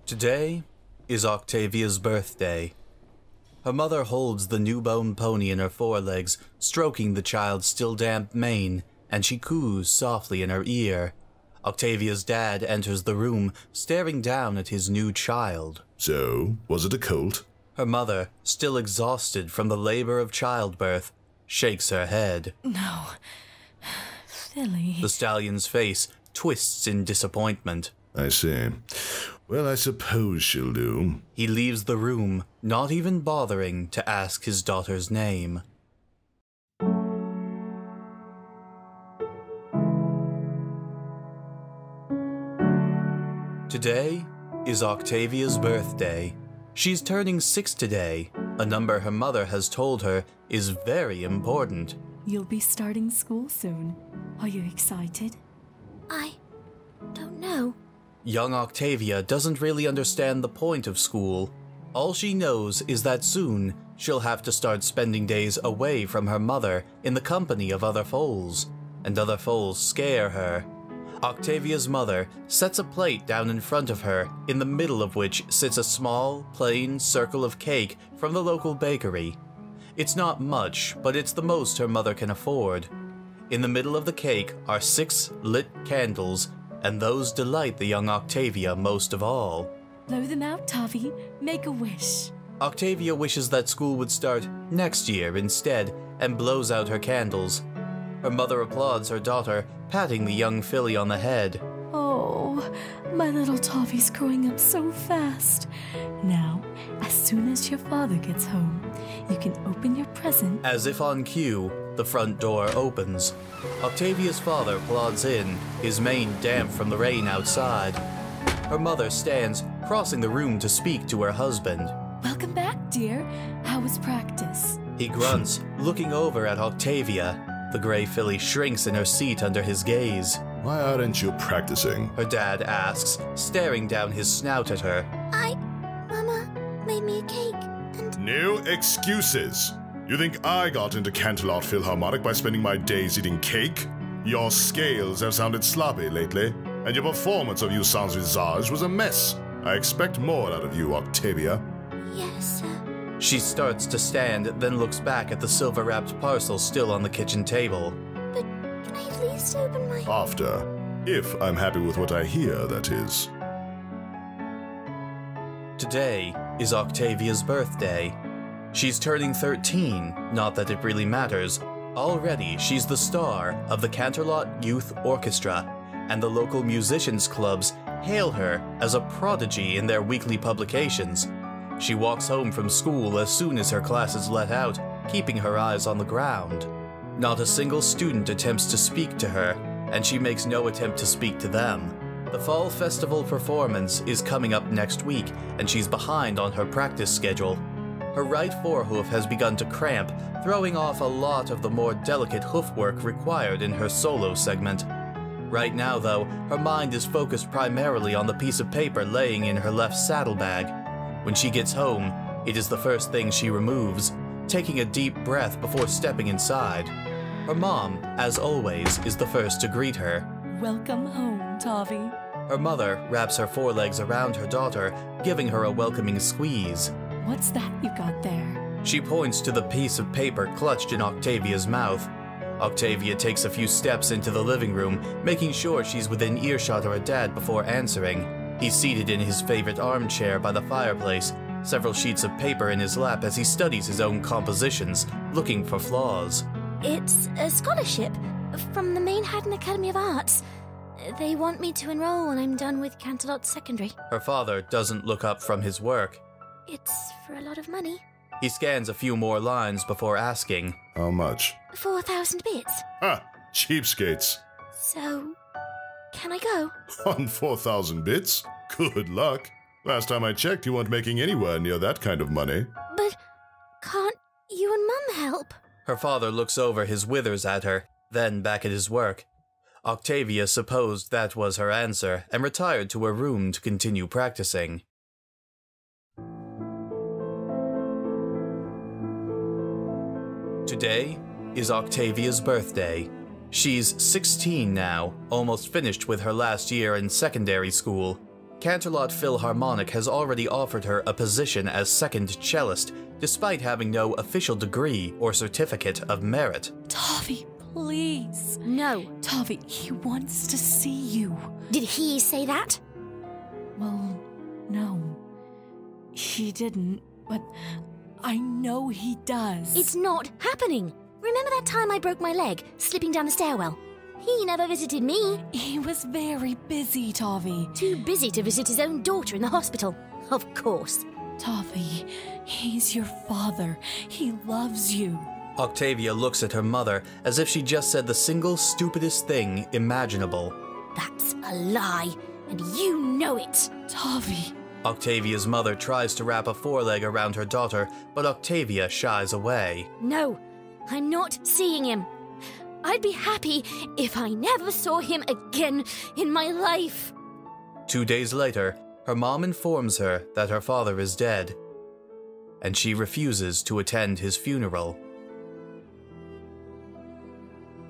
Today is Octavia's birthday. Her mother holds the newborn pony in her forelegs, stroking the child's still damp mane, and she coos softly in her ear. Octavia's dad enters the room, staring down at his new child. So, was it a colt? Her mother, still exhausted from the labor of childbirth, shakes her head. No. Philly. The stallion's face twists in disappointment. I see. Well, I suppose she'll do. He leaves the room, not even bothering to ask his daughter's name. Today is Octavia's birthday. She's turning 6 today, a number her mother has told her is very important. You'll be starting school soon. Are you excited? I don't know. Young Octavia doesn't really understand the point of school. All she knows is that soon she'll have to start spending days away from her mother in the company of other foals, and other foals scare her. Octavia's mother sets a plate down in front of her, in the middle of which sits a small, plain circle of cake from the local bakery. It's not much, but it's the most her mother can afford. In the middle of the cake are 6 lit candles, and those delight the young Octavia most of all. Blow them out, Tavi. Make a wish. Octavia wishes that school would start next year instead, and blows out her candles. Her mother applauds her daughter, patting the young filly on the head. Oh, my little Tavi's growing up so fast. Now, as soon as your father gets home, you can open your present. As if on cue, the front door opens. Octavia's father plods in, his mane damp from the rain outside. Her mother stands, crossing the room to speak to her husband. Welcome back, dear. How was practice? He grunts, looking over at Octavia. The gray filly shrinks in her seat under his gaze. Why aren't you practicing? Her dad asks, staring down his snout at her. Mama made me a cake, and... No excuses! You think I got into Canterlot Philharmonic by spending my days eating cake? Your scales have sounded sloppy lately, and your performance of You Sans Visage was a mess. I expect more out of you, Octavia. Yes, sir. She starts to stand, then looks back at the silver-wrapped parcel still on the kitchen table. But can I at least open my... After. If I'm happy with what I hear, that is. Today is Octavia's birthday. She's turning 13, not that it really matters. Already, she's the star of the Canterlot Youth Orchestra, and the local musicians' clubs hail her as a prodigy in their weekly publications. She walks home from school as soon as her classes let out, keeping her eyes on the ground. Not a single student attempts to speak to her, and she makes no attempt to speak to them. The Fall Festival performance is coming up next week, and she's behind on her practice schedule. Her right forehoof has begun to cramp, throwing off a lot of the more delicate hoofwork required in her solo segment. Right now, though, her mind is focused primarily on the piece of paper laying in her left saddlebag. When she gets home, it is the first thing she removes, taking a deep breath before stepping inside. Her mom, as always, is the first to greet her. Welcome home, Tavi. Her mother wraps her forelegs around her daughter, giving her a welcoming squeeze. What's that you got there? She points to the piece of paper clutched in Octavia's mouth. Octavia takes a few steps into the living room, making sure she's within earshot of her dad before answering. He's seated in his favorite armchair by the fireplace, several sheets of paper in his lap as he studies his own compositions, looking for flaws. It's a scholarship from the Manhattan Academy of Arts. They want me to enroll when I'm done with Canterlot Secondary. Her father doesn't look up from his work. It's for a lot of money. He scans a few more lines before asking, How much? 4,000 bits. Ha! Cheapskates. So, can I go? On 4,000 bits? Good luck. Last time I checked, you weren't making anywhere near that kind of money. But can't you and Mum help? Her father looks over his withers at her, then back at his work. Octavia supposed that was her answer and retired to her room to continue practicing. Today is Octavia's birthday. She's 16 now, almost finished with her last year in secondary school. Canterlot Philharmonic has already offered her a position as second cellist, despite having no official degree or certificate of merit. Tavi, please. No. Tavi, he wants to see you. Did he say that? Well, no. He didn't, but I know he does. It's not happening. Remember that time I broke my leg, slipping down the stairwell? He never visited me. He was very busy, Tavi. Too busy to visit his own daughter in the hospital. Of course. Tavi, he's your father. He loves you. Octavia looks at her mother as if she just said the single stupidest thing imaginable. That's a lie, and you know it. Tavi. Octavia's mother tries to wrap a foreleg around her daughter, but Octavia shies away. No, I'm not seeing him. I'd be happy if I never saw him again in my life. 2 days later, her mom informs her that her father is dead, and she refuses to attend his funeral.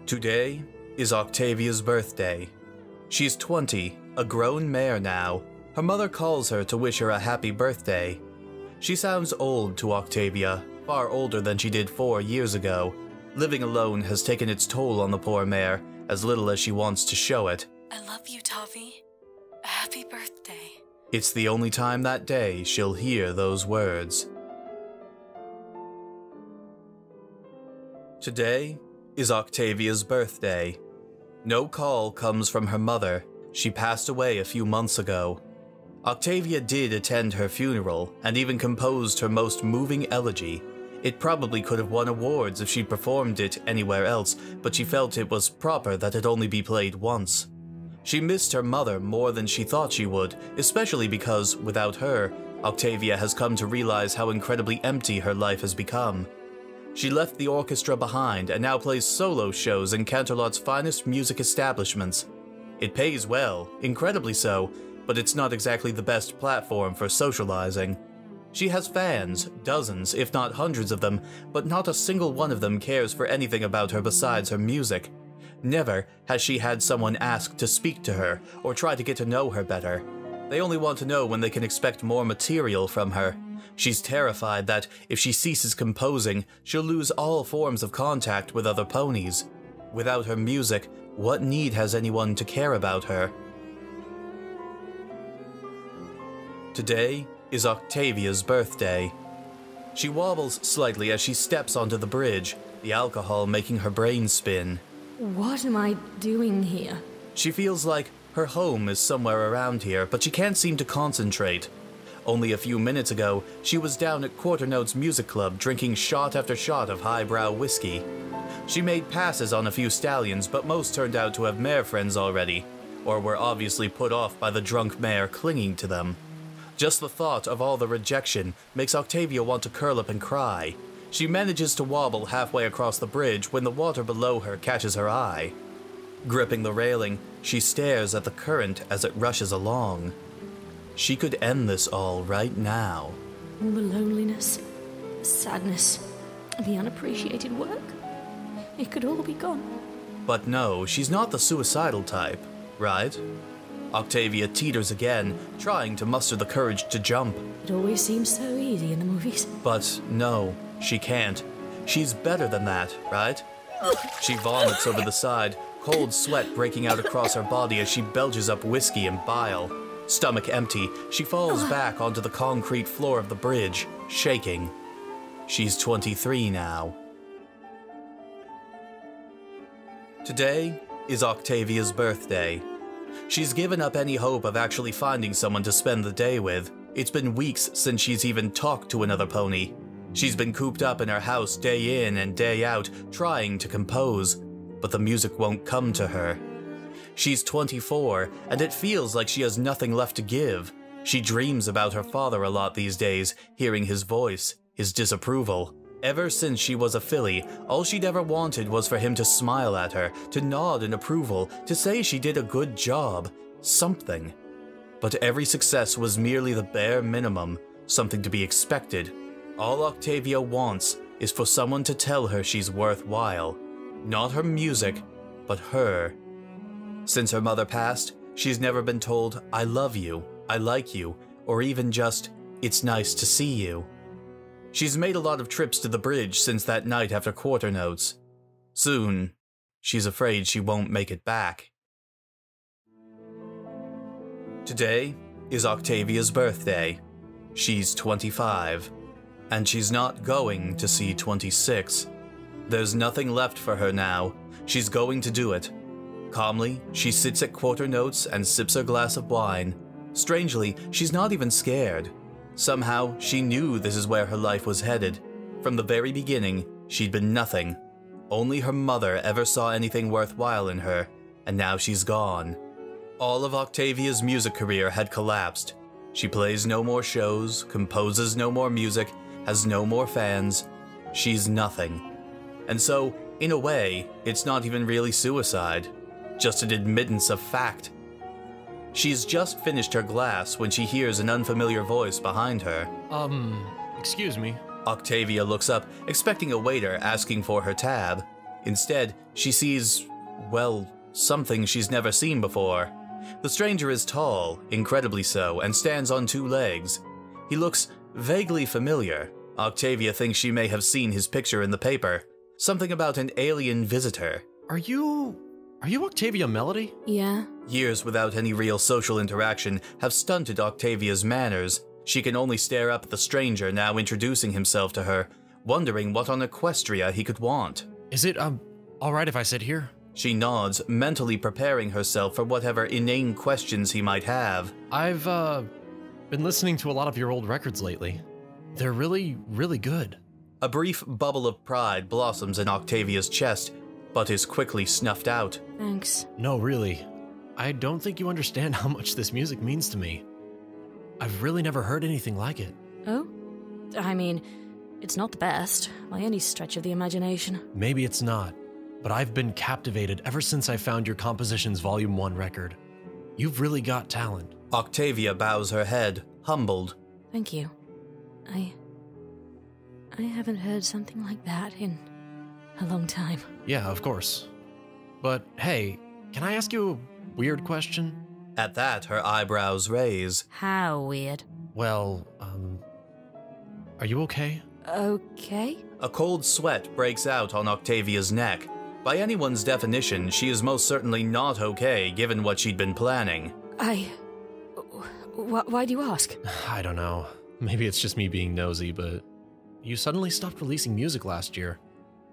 Today is Octavia's birthday. She's 20, a grown mare now. Her mother calls her to wish her a happy birthday. She sounds old to Octavia, far older than she did 4 years ago. Living alone has taken its toll on the poor mare, as little as she wants to show it. I love you, Tavi. Happy birthday. It's the only time that day she'll hear those words. Today is Octavia's birthday. No call comes from her mother. She passed away a few months ago. Octavia did attend her funeral and even composed her most moving elegy. It probably could have won awards if she'd performed it anywhere else, but she felt it was proper that it only be played once. She missed her mother more than she thought she would, especially because, without her, Octavia has come to realize how incredibly empty her life has become. She left the orchestra behind and now plays solo shows in Canterlot's finest music establishments. It pays well, incredibly so, but it's not exactly the best platform for socializing. She has fans, dozens, if not hundreds of them, but not a single one of them cares for anything about her besides her music. Never has she had someone ask to speak to her or try to get to know her better. They only want to know when they can expect more material from her. She's terrified that, if she ceases composing, she'll lose all forms of contact with other ponies. Without her music, what need has anyone to care about her? Today is Octavia's birthday. She wobbles slightly as she steps onto the bridge, the alcohol making her brain spin. What am I doing here? She feels like her home is somewhere around here, but she can't seem to concentrate. Only a few minutes ago, she was down at Quarter Notes Music Club drinking shot after shot of highbrow whiskey. She made passes on a few stallions, but most turned out to have mare friends already, or were obviously put off by the drunk mare clinging to them. Just the thought of all the rejection makes Octavia want to curl up and cry. She manages to wobble halfway across the bridge when the water below her catches her eye. Gripping the railing, she stares at the current as it rushes along. She could end this all right now. All the loneliness, the sadness, the unappreciated work. It could all be gone. But no, she's not the suicidal type, right? Octavia teeters again, trying to muster the courage to jump. It always seems so easy in the movies. But no, she can't. She's better than that, right? She vomits over the side, cold sweat breaking out across her body as she belches up whiskey and bile. Stomach empty, she falls back onto the concrete floor of the bridge, shaking. She's 23 now. Today is Octavia's birthday. She's given up any hope of actually finding someone to spend the day with. It's been weeks since she's even talked to another pony. She's been cooped up in her house day in and day out, trying to compose, but the music won't come to her. She's 24, and it feels like she has nothing left to give. She dreams about her father a lot these days, hearing his voice, his disapproval. Ever since she was a filly, all she'd ever wanted was for him to smile at her, to nod in approval, to say she did a good job, something. But every success was merely the bare minimum, something to be expected. All Octavia wants is for someone to tell her she's worthwhile. Not her music, but her. Since her mother passed, she's never been told, "I love you." I like you, or even just, it's nice to see you. She's made a lot of trips to the bridge since that night after quarter notes. Soon, she's afraid she won't make it back. Today is Octavia's birthday. She's 25, and she's not going to see 26. There's nothing left for her now. She's going to do it. Calmly, she sits at quarter notes and sips her glass of wine. Strangely, she's not even scared. Somehow, she knew this is where her life was headed. From the very beginning, she'd been nothing. Only her mother ever saw anything worthwhile in her, and now she's gone. All of Octavia's music career had collapsed. She plays no more shows, composes no more music, has no more fans. She's nothing. And so, in a way, it's not even really suicide, just an admittance of fact. She's just finished her glass when she hears an unfamiliar voice behind her. Excuse me. Octavia looks up, expecting a waiter asking for her tab. Instead, she sees, well, something she's never seen before. The stranger is tall, incredibly so, and stands on two legs. He looks vaguely familiar. Octavia thinks she may have seen his picture in the paper. Something about an alien visitor. Are you Octavia Melody? Yeah. Years without any real social interaction have stunted Octavia's manners. She can only stare up at the stranger now introducing himself to her, wondering what on Equestria he could want. Is it, alright if I sit here? She nods, mentally preparing herself for whatever inane questions he might have. I've, been listening to a lot of your old records lately. They're really, really good. A brief bubble of pride blossoms in Octavia's chest, but is quickly snuffed out. Thanks. No, really. I don't think you understand how much this music means to me. I've really never heard anything like it. Oh? I mean, it's not the best, by any stretch of the imagination. Maybe it's not, but I've been captivated ever since I found your Compositions Volume 1 record. You've really got talent. Octavia bows her head, humbled. Thank you. I haven't heard something like that in a long time. Yeah, of course. But hey, can I ask you a weird question? At that, her eyebrows raise. How weird. Well, are you okay? Okay? A cold sweat breaks out on Octavia's neck. By anyone's definition, she is most certainly not okay, given what she'd been planning. Why do you ask? I don't know. Maybe it's just me being nosy, but you suddenly stopped releasing music last year.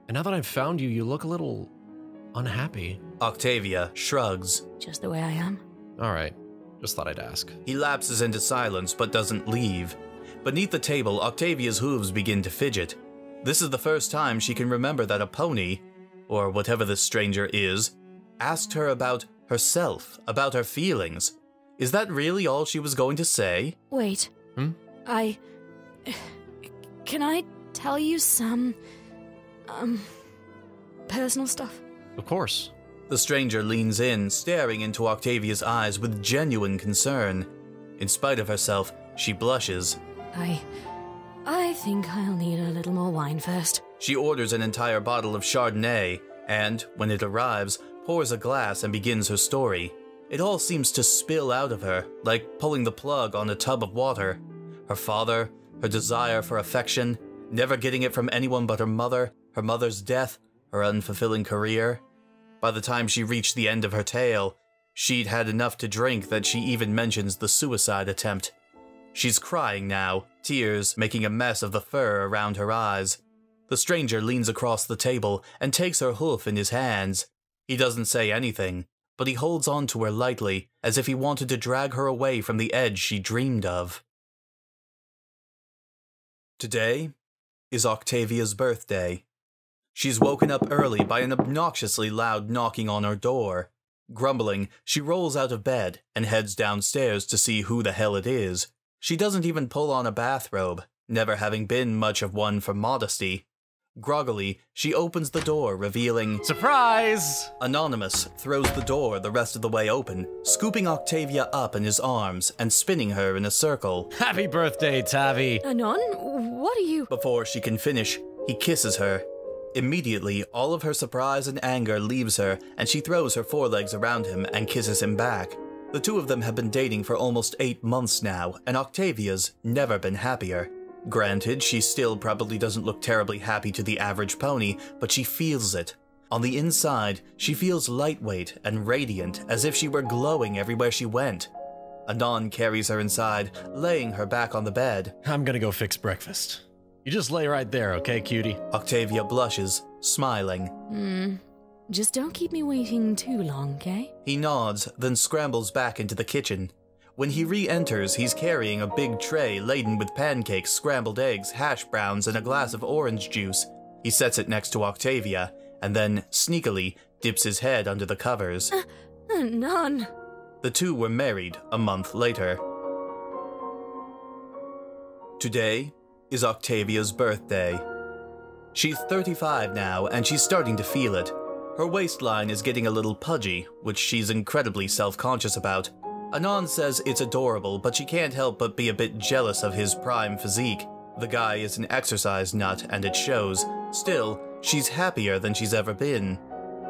And now that I've found you, you look a little unhappy. Octavia shrugs. Just the way I am. Alright, just thought I'd ask. He lapses into silence but doesn't leave. Beneath the table, Octavia's hooves begin to fidget. This is the first time she can remember that a pony, or whatever this stranger is, asked her about herself, about her feelings. Is that really all she was going to say? Wait. Can I tell you some, personal stuff? Of course. The stranger leans in, staring into Octavia's eyes with genuine concern. In spite of herself, she blushes. I think I'll need a little more wine first. She orders an entire bottle of Chardonnay, and, when it arrives, pours a glass and begins her story. It all seems to spill out of her, like pulling the plug on a tub of water. Her father, her desire for affection, never getting it from anyone but her mother's death, her unfulfilling career. By the time she reached the end of her tale, she'd had enough to drink that she even mentions the suicide attempt. She's crying now, tears making a mess of the fur around her eyes. The stranger leans across the table and takes her hoof in his hands. He doesn't say anything, but he holds on to her lightly, as if he wanted to drag her away from the edge she dreamed of. Today is Octavia's birthday. She's woken up early by an obnoxiously loud knocking on her door. Grumbling, she rolls out of bed and heads downstairs to see who the hell it is. She doesn't even pull on a bathrobe, never having been much of one for modesty. Groggily, she opens the door, revealing... Surprise! Anonymous throws the door the rest of the way open, scooping Octavia up in his arms and spinning her in a circle. Happy birthday, Tavi! Anon, what are you... Before she can finish, he kisses her. Immediately, all of her surprise and anger leaves her, and she throws her forelegs around him and kisses him back. The two of them have been dating for almost 8 months now, and Octavia's never been happier. Granted, she still probably doesn't look terribly happy to the average pony, but she feels it. On the inside, she feels lightweight and radiant, as if she were glowing everywhere she went. Anon carries her inside, laying her back on the bed. I'm gonna go fix breakfast. You just lay right there, okay, cutie? Octavia blushes, smiling. Just don't keep me waiting too long, okay? He nods, then scrambles back into the kitchen. When he re-enters, he's carrying a big tray laden with pancakes, scrambled eggs, hash browns, and a glass of orange juice. He sets it next to Octavia, and then, sneakily, dips his head under the covers. None. The two were married a month later. Today is Octavia's birthday. She's 35 now, and she's starting to feel it. Her waistline is getting a little pudgy, which she's incredibly self-conscious about. Anon says it's adorable, but she can't help but be a bit jealous of his prime physique. The guy is an exercise nut, and it shows. Still, she's happier than she's ever been.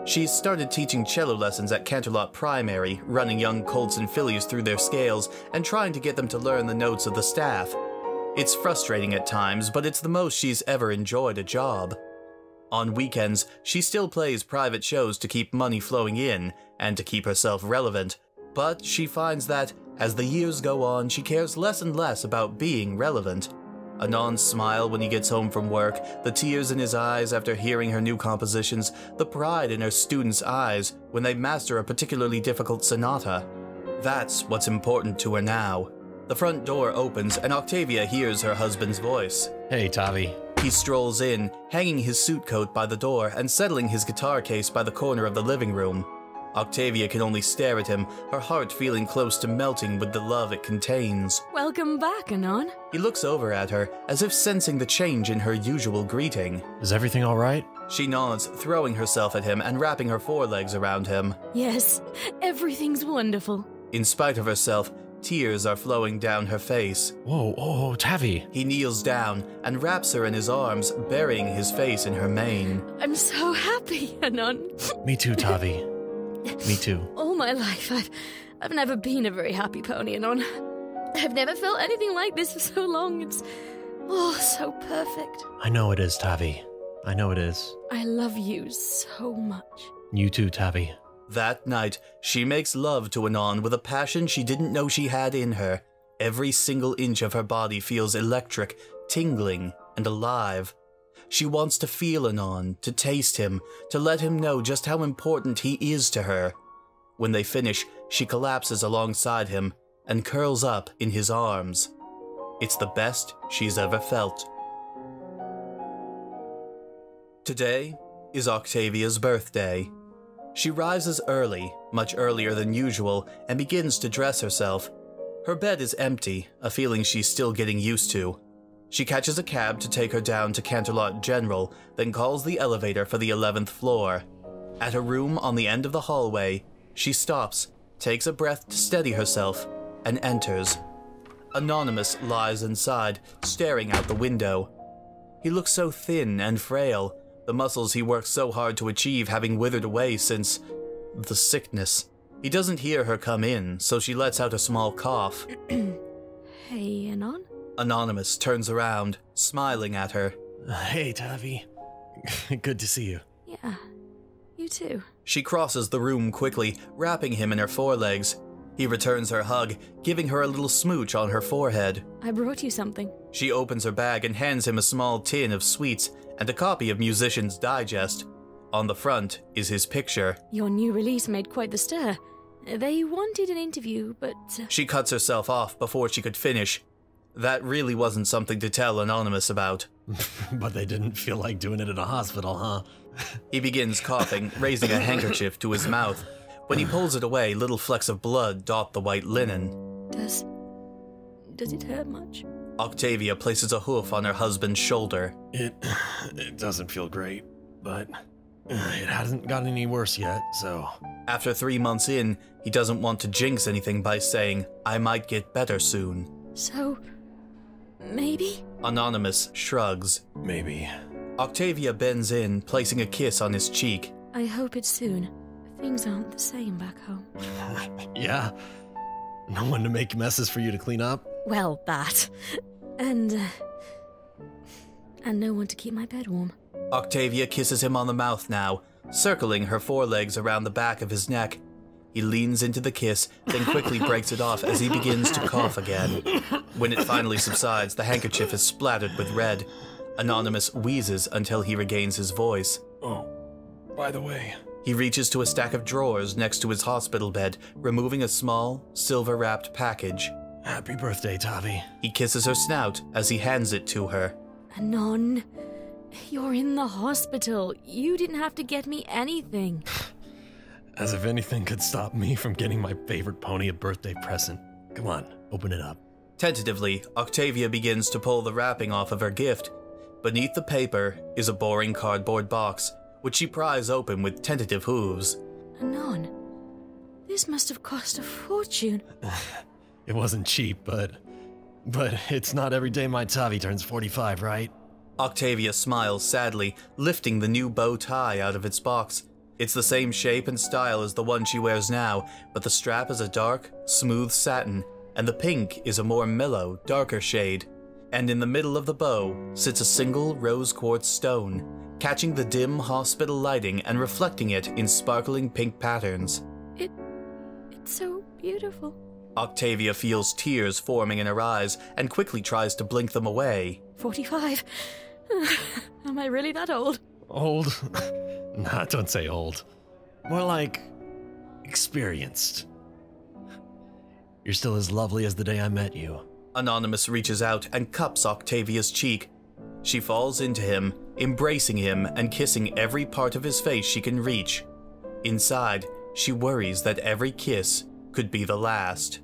She's started teaching cello lessons at Canterlot Primary, running young colts and fillies through their scales, and trying to get them to learn the notes of the staff. It's frustrating at times, but it's the most she's ever enjoyed a job. On weekends, she still plays private shows to keep money flowing in, and to keep herself relevant. But she finds that, as the years go on, she cares less and less about being relevant. Anon's smile when he gets home from work, the tears in his eyes after hearing her new compositions, the pride in her students' eyes when they master a particularly difficult sonata. That's what's important to her now. The front door opens and Octavia hears her husband's voice. Hey, Tavi. He strolls in, hanging his suit coat by the door and settling his guitar case by the corner of the living room. Octavia can only stare at him, her heart feeling close to melting with the love it contains. Welcome back, Anon. He looks over at her, as if sensing the change in her usual greeting. Is everything all right? She nods, throwing herself at him and wrapping her forelegs around him. Yes, everything's wonderful. In spite of herself, tears are flowing down her face. Whoa, Tavi. He kneels down and wraps her in his arms, burying his face in her mane. I'm so happy, Anon. Me too, Tavi. Me too. All my life, I've never been a very happy pony, Anon. I've never felt anything like this for so long. It's so perfect. I know it is, Tavi. I know it is. I love you so much. You too, Tavi. That night, she makes love to Anon with a passion she didn't know she had in her. Every single inch of her body feels electric, tingling, and alive. She wants to feel Anon, to taste him, to let him know just how important he is to her. When they finish, she collapses alongside him and curls up in his arms. It's the best she's ever felt. Today is Octavia's birthday. She rises early, much earlier than usual, and begins to dress herself. Her bed is empty, a feeling she's still getting used to. She catches a cab to take her down to Canterlot General, then calls the elevator for the 11th floor. At a room on the end of the hallway, she stops, takes a breath to steady herself, and enters. Anonymous lies inside, staring out the window. He looks so thin and frail, the muscles he worked so hard to achieve having withered away since the sickness. He doesn't hear her come in, so she lets out a small cough. Hey, Anon? Anonymous turns around, smiling at her. Hey, Tavi. Good to see you. Yeah, you too. She crosses the room quickly, wrapping him in her forelegs. He returns her hug, giving her a little smooch on her forehead. I brought you something. She opens her bag and hands him a small tin of sweets and a copy of Musician's Digest. On the front is his picture. Your new release made quite the stir. They wanted an interview, but... She cuts herself off before she could finish. That really wasn't something to tell Anonymous about. But they didn't feel like doing it at a hospital, huh? He begins coughing, raising a handkerchief to his mouth. When he pulls it away, little flecks of blood dot the white linen. Does it hurt much? Octavia places a hoof on her husband's shoulder. It doesn't feel great, but it hasn't gotten any worse yet, so... After 3 months in, he doesn't want to jinx anything by saying, I might get better soon. So... maybe? Anonymous shrugs. Maybe. Octavia bends in, placing a kiss on his cheek. I hope it's soon. Things aren't the same back home. Yeah, No one to make messes for you to clean up? Well, that. And no one to keep my bed warm. Octavia kisses him on the mouth now, circling her forelegs around the back of his neck. He leans into the kiss, then quickly breaks it off as he begins to cough again. When it finally subsides, the handkerchief is splattered with red. Anonymous wheezes until he regains his voice. Oh, by the way. He reaches to a stack of drawers next to his hospital bed, removing a small, silver-wrapped package. Happy birthday, Tavi. He kisses her snout as he hands it to her. Anon, you're in the hospital. You didn't have to get me anything. As if anything could stop me from getting my favorite pony a birthday present. Come on, open it up. Tentatively, Octavia begins to pull the wrapping off of her gift. Beneath the paper is a boring cardboard box, which she pries open with tentative hooves. Anon, this must have cost a fortune. It wasn't cheap, but it's not every day my Tavi turns 45, right? Octavia smiles sadly, lifting the new bow tie out of its box. It's the same shape and style as the one she wears now, but the strap is a dark, smooth satin, and the pink is a more mellow, darker shade. And in the middle of the bow sits a single rose quartz stone, catching the dim hospital lighting and reflecting it in sparkling pink patterns. It's so beautiful. Octavia feels tears forming in her eyes and quickly tries to blink them away. 45. Am I really that old? Old? Nah, don't say old. More like experienced. You're still as lovely as the day I met you. Anonymous reaches out and cups Octavia's cheek. She falls into him, embracing him and kissing every part of his face she can reach. Inside, she worries that every kiss could be the last.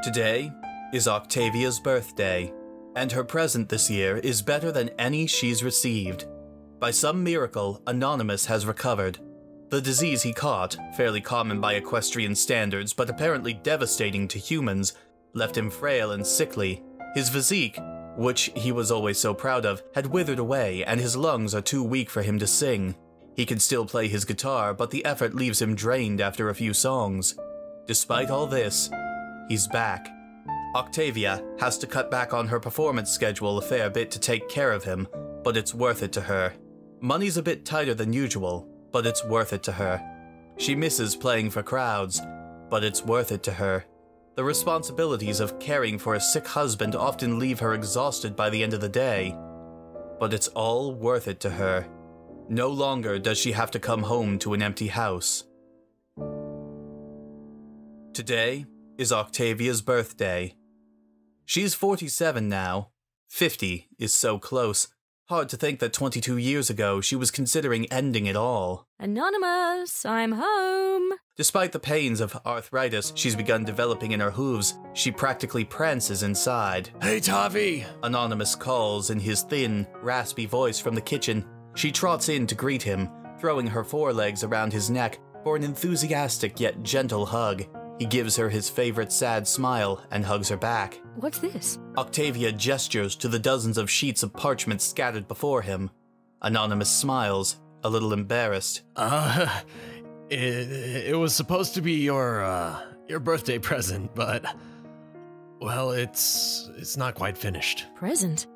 Today is Octavia's birthday, and her present this year is better than any she's received. By some miracle, Anonymous has recovered. The disease he caught, fairly common by equestrian standards but apparently devastating to humans, left him frail and sickly. His physique, which he was always so proud of, had withered away and his lungs are too weak for him to sing. He can still play his guitar, but the effort leaves him drained after a few songs. Despite all this, he's back. Octavia has to cut back on her performance schedule a fair bit to take care of him, but it's worth it to her. Money's a bit tighter than usual, but it's worth it to her. She misses playing for crowds, but it's worth it to her. The responsibilities of caring for a sick husband often leave her exhausted by the end of the day, but it's all worth it to her. No longer does she have to come home to an empty house. Today is Octavia's birthday. She's 47 now. 50 is so close. Hard to think that 22 years ago she was considering ending it all. Anonymous, I'm home. Despite the pains of arthritis she's begun developing in her hooves, she practically prances inside. Hey, Tavi! Anonymous calls in his thin, raspy voice from the kitchen. She trots in to greet him, throwing her forelegs around his neck for an enthusiastic yet gentle hug. He gives her his favorite sad smile and hugs her back. What's this? Octavia gestures to the dozens of sheets of parchment scattered before him. Anonymous smiles, a little embarrassed. It was supposed to be your birthday present, but, well, it's not quite finished. Present?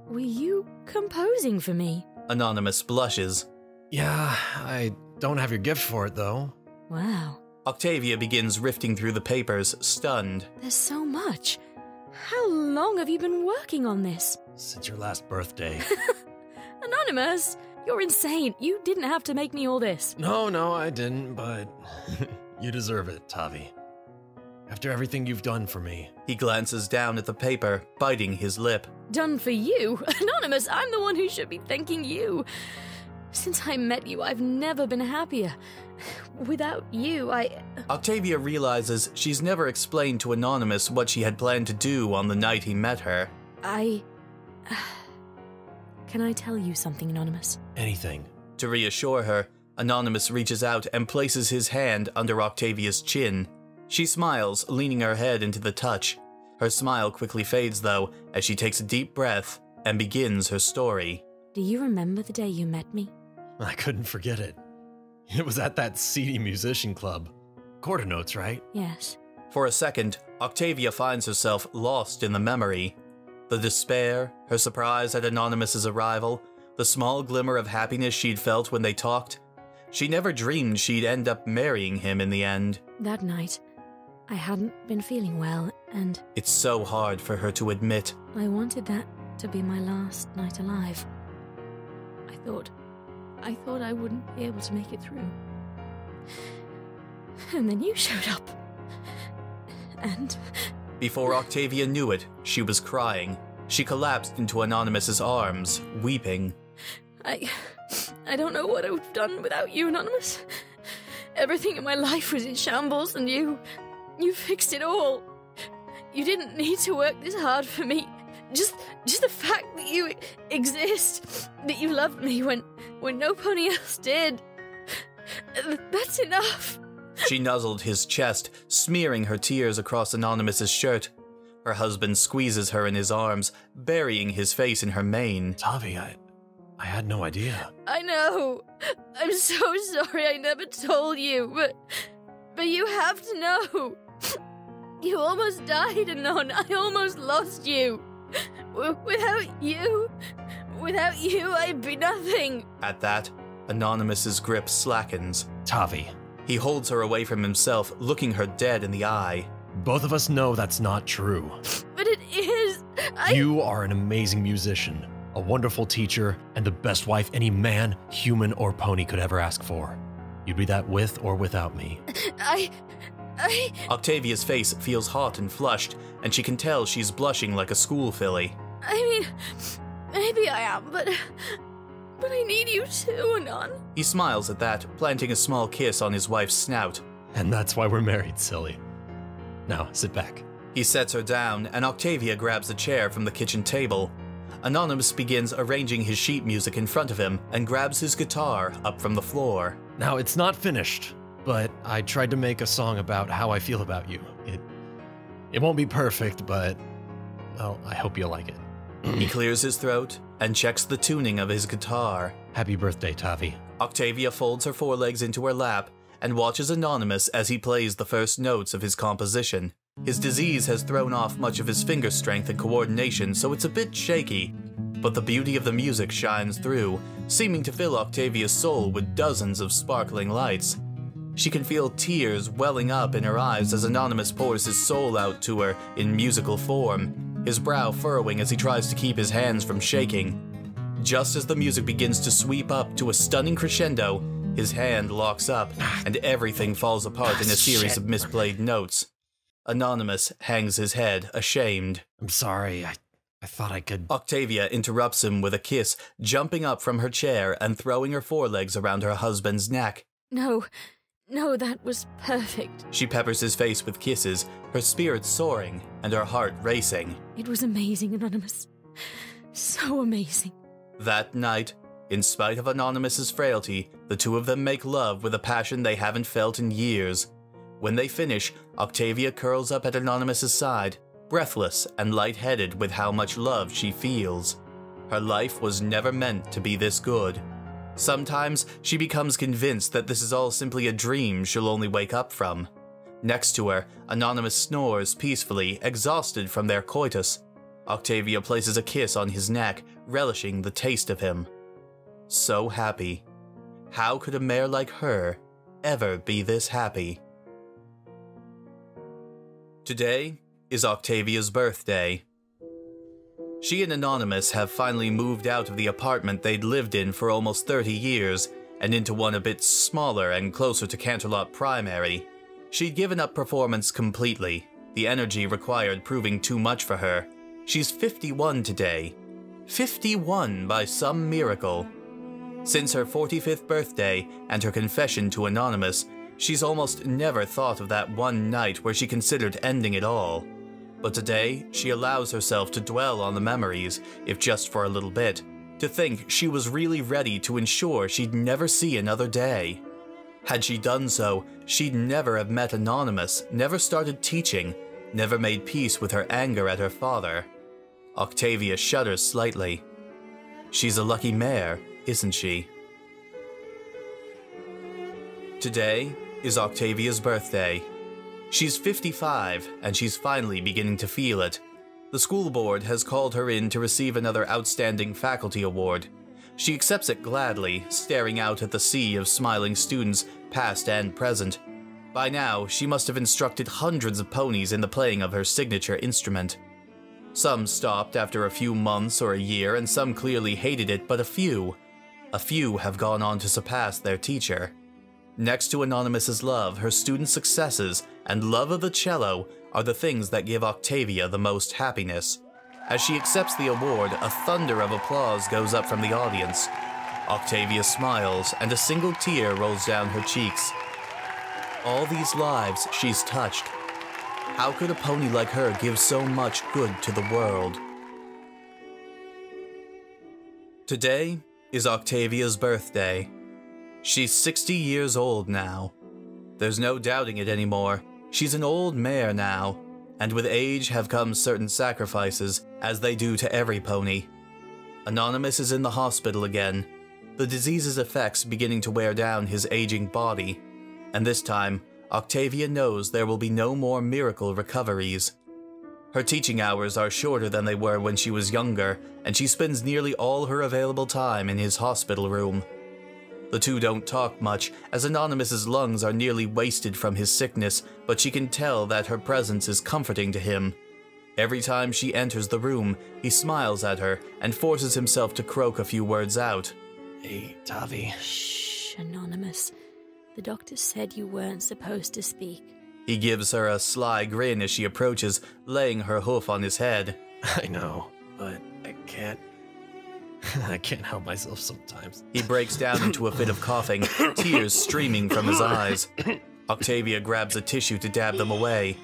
Were you composing for me? Anonymous blushes. Yeah, I don't have your gift for it, though. Wow. Octavia begins rifting through the papers, stunned. There's so much. How long have you been working on this? Since your last birthday. Anonymous, you're insane. You didn't have to make me all this. No, I didn't, but you deserve it, Tavi. After everything you've done for me. He glances down at the paper, biting his lip. Done for you? Anonymous, I'm the one who should be thanking you. Since I met you, I've never been happier. Without you, Octavia realizes she's never explained to Anonymous what she had planned to do on the night he met her. Can I tell you something, Anonymous? Anything. To reassure her, Anonymous reaches out and places his hand under Octavia's chin. She smiles, leaning her head into the touch. Her smile quickly fades, though, as she takes a deep breath and begins her story. Do you remember the day you met me? I couldn't forget it. It was at that seedy musician club. quarter notes, right? Yes. For a second, Octavia finds herself lost in the memory. The despair, her surprise at Anonymous's arrival, the small glimmer of happiness she'd felt when they talked. She never dreamed she'd end up marrying him in the end. That night, I hadn't been feeling well, and It's so hard for her to admit. I wanted that to be my last night alive. I thought I wouldn't be able to make it through. And then you showed up. And Before Octavia knew it, she was crying. She collapsed into Anonymous's arms, weeping. I don't know what I would have done without you, Anonymous. Everything in my life was in shambles, and you fixed it all. You didn't need to work this hard for me. Just the fact that you exist, that you loved me when nobody else did. That's enough. She nuzzled his chest, smearing her tears across Anonymous's shirt. Her husband squeezes her in his arms, burying his face in her mane. Tavi, I had no idea. I know. I'm so sorry I never told you, but you have to know. You almost died, Anon. I almost lost you. Without you, I'd be nothing. At that, Anonymous's grip slackens. Tavi, He holds her away from himself, looking her dead in the eye. both of us know that's not true. But it is. You are an amazing musician, a wonderful teacher, and the best wife any man, human, or pony could ever ask for. You'd be that with or without me. Octavia's face feels hot and flushed, and she can tell she's blushing like a school filly. I mean, maybe I am, but I need you too, Anon. He smiles at that, planting a small kiss on his wife's snout. And that's why we're married, silly. Now, sit back. He sets her down, and Octavia grabs a chair from the kitchen table. Anonymous begins arranging his sheet music in front of him and grabs his guitar up from the floor. Now, it's not finished, but I tried to make a song about how I feel about you. It won't be perfect, but, well, I hope you'll like it. He clears his throat and checks the tuning of his guitar. Happy birthday, Tavi. Octavia folds her forelegs into her lap and watches Anonymous as he plays the first notes of his composition. His disease has thrown off much of his finger strength and coordination, so it's a bit shaky. But the beauty of the music shines through, seeming to fill Octavia's soul with dozens of sparkling lights. She can feel tears welling up in her eyes as Anonymous pours his soul out to her in musical form, his brow furrowing as he tries to keep his hands from shaking. Just as the music begins to sweep up to a stunning crescendo, his hand locks up, and everything falls apart in a series of misplayed notes. Anonymous hangs his head, ashamed. I'm sorry, I thought I could... Octavia interrupts him with a kiss, jumping up from her chair and throwing her forelegs around her husband's neck. No, that was perfect. She peppers his face with kisses, her spirits soaring and her heart racing. It was amazing, Anonymous. So amazing. That night, in spite of Anonymous's frailty, the two of them make love with a passion they haven't felt in years. When they finish, Octavia curls up at Anonymous's side, breathless and lightheaded with how much love she feels. Her life was never meant to be this good. Sometimes she becomes convinced that this is all simply a dream she'll only wake up from. Next to her, Anonymous snores peacefully, exhausted from their coitus. Octavia places a kiss on his neck, relishing the taste of him. So happy. How could a mare like her ever be this happy? Today is Octavia's birthday. She and Anonymous have finally moved out of the apartment they'd lived in for almost 30 years and into one a bit smaller and closer to Canterlot Primary. She'd given up performance completely, the energy required proving too much for her. She's 51 today. 51 by some miracle. Since her 45th birthday and her confession to Anonymous, she's almost never thought of that one night where she considered ending it all. But today, she allows herself to dwell on the memories, if just for a little bit, to think she was really ready to ensure she'd never see another day. Had she done so, she'd never have met Anonymous, never started teaching, never made peace with her anger at her father. Octavia shudders slightly. She's a lucky mare, isn't she? Today is Octavia's birthday. She's 55, and she's finally beginning to feel it. The school board has called her in to receive another Outstanding Faculty Award. She accepts it gladly, staring out at the sea of smiling students, past and present. By now, she must have instructed hundreds of ponies in the playing of her signature instrument. Some stopped after a few months or a year, and some clearly hated it, but a few have gone on to surpass their teacher. Next to Anonymous's love, her student successes, and love of the cello are the things that give Octavia the most happiness. As she accepts the award, a thunder of applause goes up from the audience. Octavia smiles, and a single tear rolls down her cheeks. All these lives she's touched. How could a pony like her give so much good to the world? Today is Octavia's birthday. She's 60 years old now. There's no doubting it anymore. She's an old mare now, and with age have come certain sacrifices, as they do to every pony. Anonymous is in the hospital again, the disease's effects beginning to wear down his aging body, and this time, Octavia knows there will be no more miracle recoveries. Her teaching hours are shorter than they were when she was younger, and she spends nearly all her available time in his hospital room. The two don't talk much, as Anonymous's lungs are nearly wasted from his sickness, but she can tell that her presence is comforting to him. Every time she enters the room, he smiles at her and forces himself to croak a few words out. Hey, Tavi. Shh, Anonymous. The doctor said you weren't supposed to speak. He gives her a sly grin as she approaches, laying her hoof on his head. I know, but I can't help myself sometimes. He breaks down into a fit of coughing, tears streaming from his eyes. Octavia grabs a tissue to dab them away.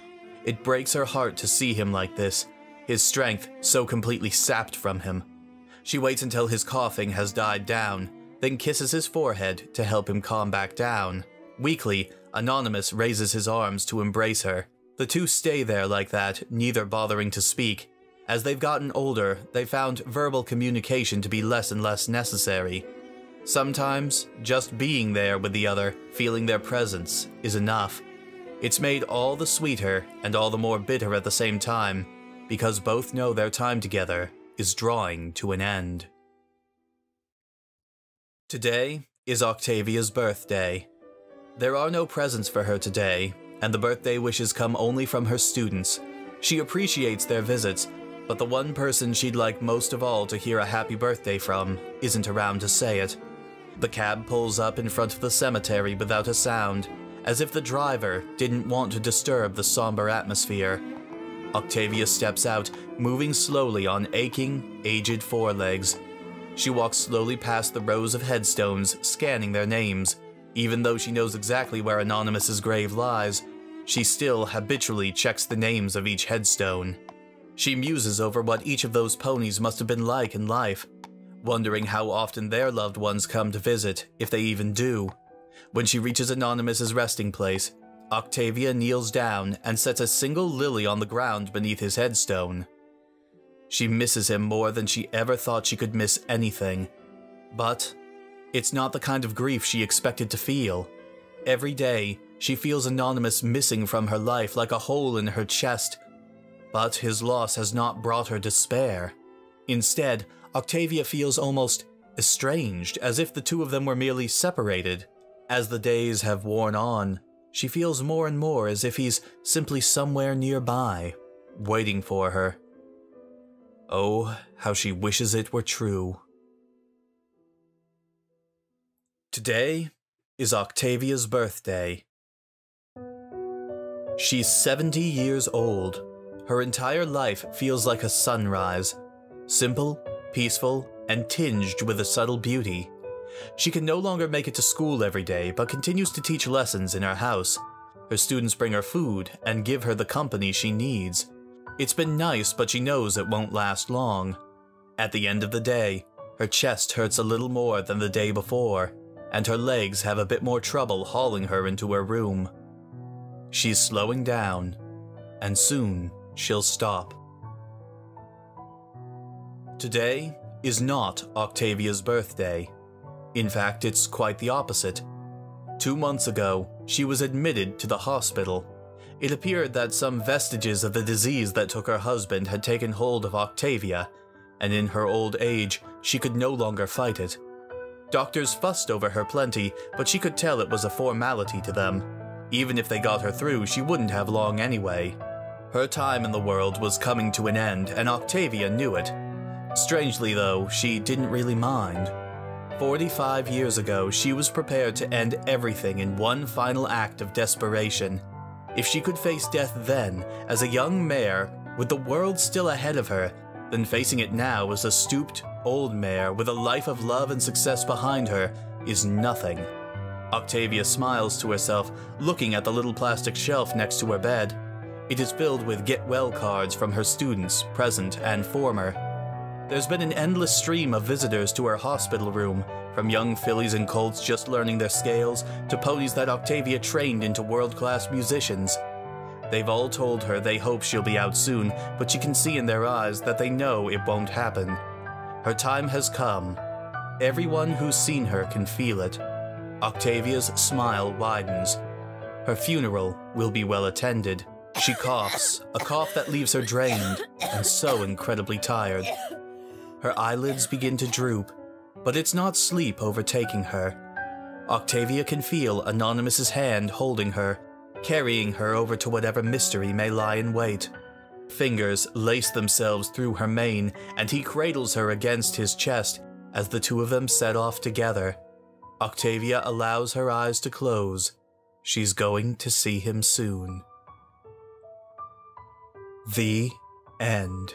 It breaks her heart to see him like this, his strength so completely sapped from him. She waits until his coughing has died down, then kisses his forehead to help him calm back down. Weakly, Anonymous raises his arms to embrace her. The two stay there like that, neither bothering to speak. As they've gotten older, they found verbal communication to be less and less necessary. Sometimes, just being there with the other, feeling their presence, is enough. It's made all the sweeter and all the more bitter at the same time, because both know their time together is drawing to an end. Today is Octavia's birthday. There are no presents for her today, and the birthday wishes come only from her students. She appreciates their visits, but the one person she'd like most of all to hear a happy birthday from isn't around to say it. The cab pulls up in front of the cemetery without a sound, as if the driver didn't want to disturb the somber atmosphere. Octavia steps out, moving slowly on aching, aged forelegs. She walks slowly past the rows of headstones, scanning their names. Even though she knows exactly where Anonymous's grave lies, she still habitually checks the names of each headstone. She muses over what each of those ponies must have been like in life, wondering how often their loved ones come to visit, if they even do. When she reaches Anonymous's resting place, Octavia kneels down and sets a single lily on the ground beneath his headstone. She misses him more than she ever thought she could miss anything. But it's not the kind of grief she expected to feel. Every day, she feels Anonymous missing from her life like a hole in her chest. But his loss has not brought her despair. Instead, Octavia feels almost estranged, as if the two of them were merely separated. As the days have worn on, she feels more and more as if he's simply somewhere nearby, waiting for her. Oh, how she wishes it were true. Today is Octavia's birthday. She's 70 years old. Her entire life feels like a sunrise. Simple, peaceful, and tinged with a subtle beauty. She can no longer make it to school every day, but continues to teach lessons in her house. Her students bring her food and give her the company she needs. It's been nice, but she knows it won't last long. At the end of the day, her chest hurts a little more than the day before, and her legs have a bit more trouble hauling her into her room. She's slowing down, and soon she'll stop. Today is not Octavia's birthday. In fact, it's quite the opposite. 2 months ago, she was admitted to the hospital. It appeared that some vestiges of the disease that took her husband had taken hold of Octavia, and in her old age, she could no longer fight it. Doctors fussed over her plenty, but she could tell it was a formality to them. Even if they got her through, she wouldn't have long anyway. Her time in the world was coming to an end, and Octavia knew it. Strangely though, she didn't really mind. 45 years ago, she was prepared to end everything in one final act of desperation. If she could face death then, as a young mare, with the world still ahead of her, then facing it now as a stooped, old mare with a life of love and success behind her is nothing. Octavia smiles to herself, looking at the little plastic shelf next to her bed. It is filled with get-well cards from her students, present and former. There's been an endless stream of visitors to her hospital room, from young fillies and colts just learning their scales, to ponies that Octavia trained into world-class musicians. They've all told her they hope she'll be out soon, but she can see in their eyes that they know it won't happen. Her time has come. Everyone who's seen her can feel it. Octavia's smile widens. Her funeral will be well attended. She coughs, a cough that leaves her drained and so incredibly tired. Her eyelids begin to droop, but it's not sleep overtaking her. Octavia can feel Anonymous's hand holding her, carrying her over to whatever mystery may lie in wait. Fingers lace themselves through her mane, and he cradles her against his chest as the two of them set off together. Octavia allows her eyes to close. She's going to see him soon. The end.